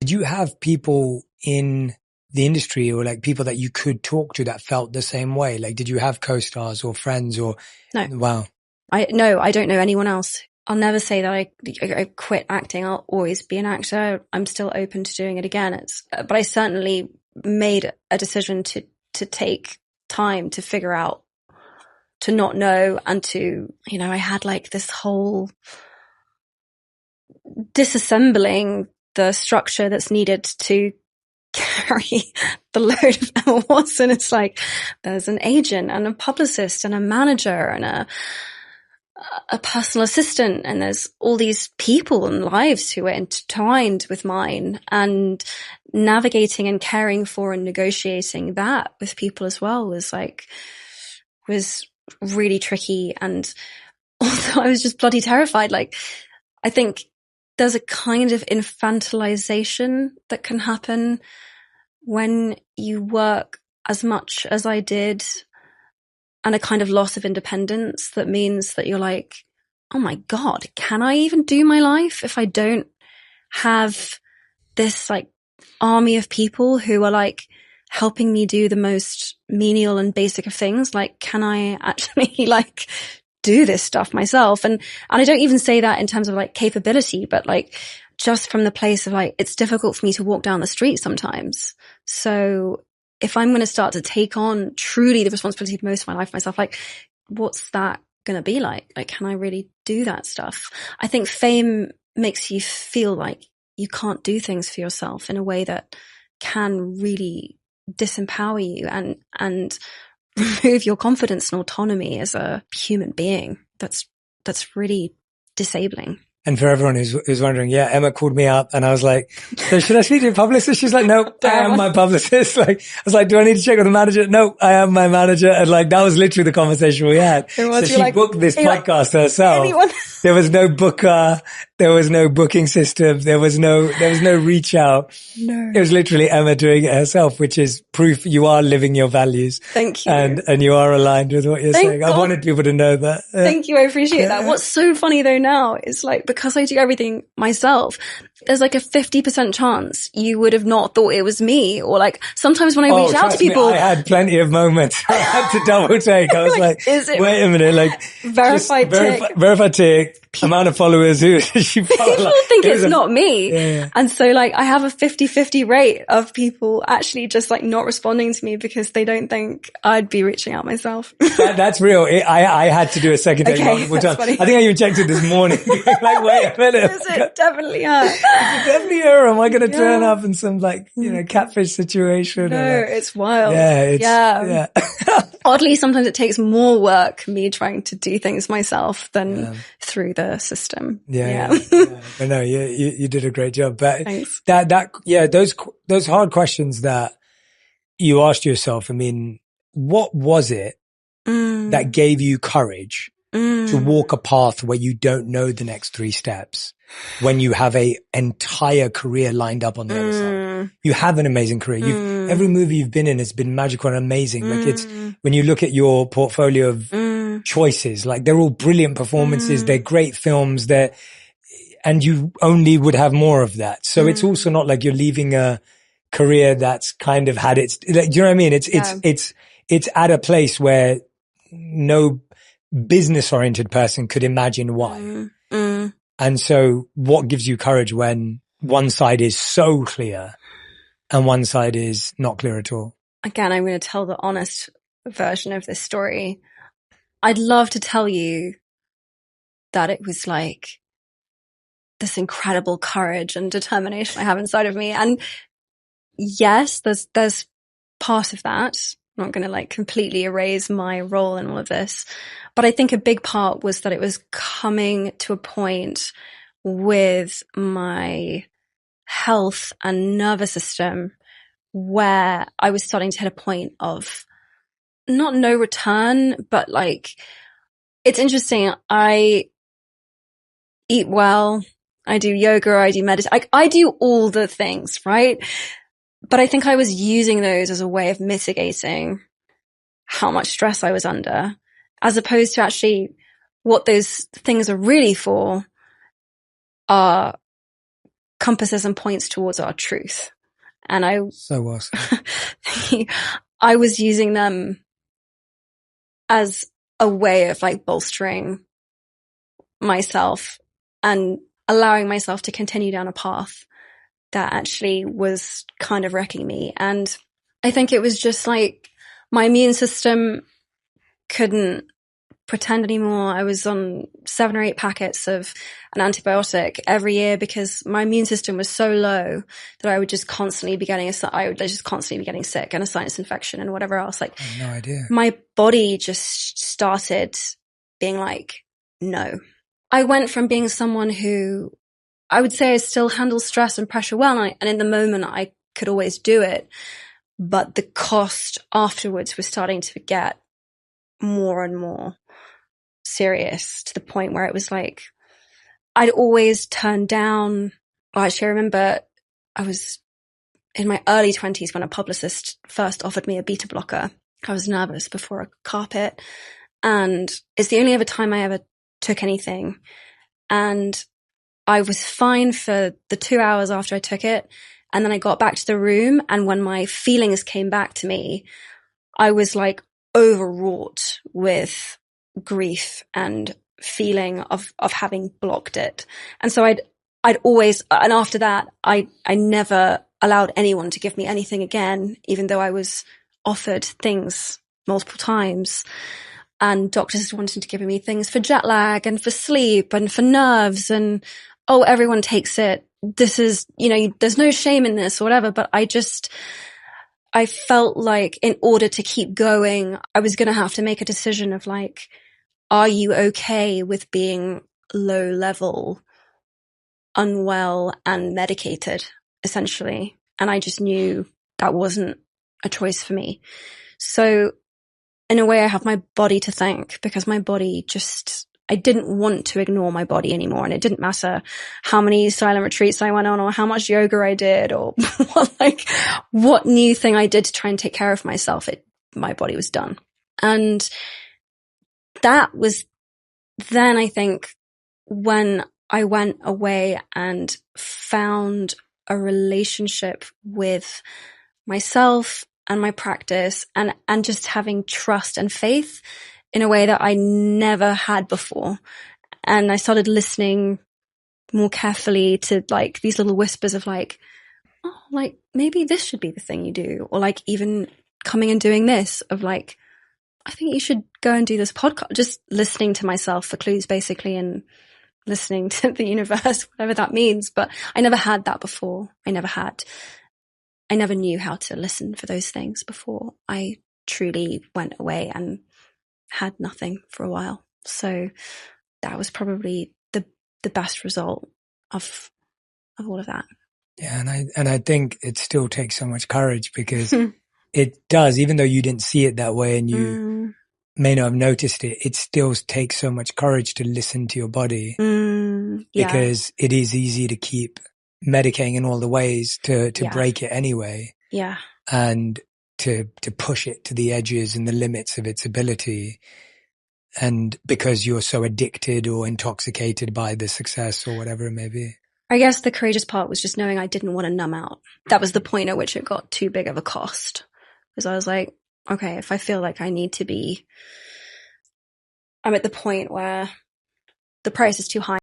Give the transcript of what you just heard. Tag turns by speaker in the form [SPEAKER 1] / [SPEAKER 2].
[SPEAKER 1] did you have people in the industry or like people that you could talk to that felt the same way? Like, did you have co-stars or friends or?
[SPEAKER 2] No.
[SPEAKER 1] Wow.
[SPEAKER 2] I don't know anyone else. I'll never say that I quit acting. I'll always be an actor. I'm still open to doing it again. But I certainly made a decision to take time to figure out, to not know, and to, I had like this whole disassembling the structure that's needed to carry the load of Emma Watson. It's like there's an agent and a publicist and a manager and a personal assistant, and there's all these people and lives who are intertwined with mine, and navigating and caring for and negotiating that with people as well was really tricky. And also I was just bloody terrified. Like, I think there's a kind of infantilization that can happen when you work as much as I did, and a kind of loss of independence that means that you're like, oh my God, can I even do my life if I don't have this like army of people who are like helping me do the most menial and basic of things? Like, can I actually like do this stuff myself? And I don't even say that in terms of like capability, but like just from the place of like, it's difficult for me to walk down the street sometimes. So if I'm going to start to take on truly the responsibility of most of my life myself, like, what's that going to be like? Like, can I really do that stuff? I think fame makes you feel like you can't do things for yourself in a way that can really disempower you and remove your confidence and autonomy as a human being. That's really disabling.
[SPEAKER 1] And for everyone who's wondering, yeah, Emma called me up and I was like, so should I speak to a publicist? She's like, no, I am my publicist. Like, I was like, do I need to check with the manager? No, I am my manager. And like, that was literally the conversation we had. So she like, booked this podcast herself. Anyone? There was no booker. There was no booking system. There was no reach out.
[SPEAKER 2] No.
[SPEAKER 1] It was literally Emma doing it herself, which is proof you are living your values.
[SPEAKER 2] Thank you.
[SPEAKER 1] And you are aligned with what you're saying.
[SPEAKER 2] God.
[SPEAKER 1] I wanted people to know that.
[SPEAKER 2] Thank you. I appreciate that. What's so funny though now is like, because I do everything myself, there's like a 50% chance you would have not thought it was me. Or like sometimes when I reach out to people,
[SPEAKER 1] I had plenty of moments. I had to double take. I was like wait a minute, like
[SPEAKER 2] verified tick.
[SPEAKER 1] Verified tick. Amount of followers who she
[SPEAKER 2] people
[SPEAKER 1] like,
[SPEAKER 2] think it's not me.
[SPEAKER 1] Yeah.
[SPEAKER 2] And so like I have a 50-50 rate of people actually just like not responding to me because they don't think I'd be reaching out myself.
[SPEAKER 1] That's real. I had to do a second take multiple times. Funny. I think I even checked it this morning. Like, wait a minute.
[SPEAKER 2] Is it definitely her?
[SPEAKER 1] Is it definitely her? Am I going to turn up in some like, catfish situation?
[SPEAKER 2] No, it's wild.
[SPEAKER 1] Yeah.
[SPEAKER 2] Oddly, sometimes it takes more work me trying to do things myself than through the system.
[SPEAKER 1] But no, you did a great job. But
[SPEAKER 2] thanks.
[SPEAKER 1] Those hard questions that you asked yourself, I mean, what was it that gave you courage to walk a path where you don't know the next 3 steps, when you have a entire career lined up on the other side? You have an amazing career. Every movie you've been in has been magical and amazing. Like, it's, when you look at your portfolio of choices, like, they're all brilliant performances. They're great films. And you only would have more of that. So it's also not like you're leaving a career that's kind of had its, like, do you know what I mean? It's at a place where no business oriented person could imagine why. And so what gives you courage when one side is so clear and one side is not clear at all?
[SPEAKER 2] Again, I'm going to tell the honest version of this story. I'd love to tell you that it was like this incredible courage and determination I have inside of me. And yes, there's part of that. I'm not going to like completely erase my role in all of this. But I think a big part was that it was coming to a point with my health and nervous system where I was starting to hit a point of not no return, but like, it's interesting. I eat well. I do yoga. I do meditation. I do all the things, right? But I think I was using those as a way of mitigating how much stress I was under, as opposed to actually what those things are really for are compasses and points towards our truth. And I was using them as a way of like bolstering myself and allowing myself to continue down a path that actually was kind of wrecking me. And I think it was just like my immune system couldn't pretend anymore. I was on 7 or 8 packets of an antibiotic every year because my immune system was so low that I would just constantly be getting sick and a sinus infection and whatever else. Like,
[SPEAKER 1] I have no idea.
[SPEAKER 2] My body just started being like, no. I went from being someone who I would say I still handle stress and pressure well. And in the moment I could always do it, but the cost afterwards was starting to get more and more serious, to the point where it was like I'd always turn down. Actually, I remember I was in my early 20s when a publicist first offered me a beta blocker. I was nervous before a carpet, and it's the only other time I ever took anything. And I was fine for the 2 hours after I took it. And then I got back to the room, and when my feelings came back to me, I was like overwrought with grief and feeling of having blocked it. And so I'd always, and after that, I never allowed anyone to give me anything again, even though I was offered things multiple times. And doctors wanted to give me things for jet lag and for sleep and for nerves, and everyone takes it. This is, there's no shame in this or whatever. But I felt like in order to keep going, I was going to have to make a decision of like, are you okay with being low level, unwell and medicated, essentially? And I just knew that wasn't a choice for me. So in a way I have my body to thank, because my body I didn't want to ignore my body anymore. And it didn't matter how many silent retreats I went on or how much yoga I did or what new thing I did to try and take care of myself. My body was done. And that was then, I think, when I went away and found a relationship with myself and my practice and just having trust and faith in a way that I never had before. And I started listening more carefully to like these little whispers of like, oh, like maybe this should be the thing you do. Or like even coming and doing this of like, I think you should go and do this podcast. Just listening to myself for clues basically, and listening to the universe, whatever that means. But I never had that before. I never knew how to listen for those things before I truly went away and had nothing for a while. So that was probably the best result of all of that.
[SPEAKER 1] Yeah. And I think it still takes so much courage, because it does, even though you didn't see it that way and you may not have noticed it, it still takes so much courage to listen to your body, because it is easy to keep medicating in all the ways to break it anyway.
[SPEAKER 2] Yeah.
[SPEAKER 1] And to push it to the edges and the limits of its ability. And because you're so addicted or intoxicated by the success or whatever it may be.
[SPEAKER 2] I guess the courageous part was just knowing I didn't want to numb out. That was the point at which it got too big of a cost. Because I was like, okay, if I feel like I need to be, I'm at the point where the price is too high.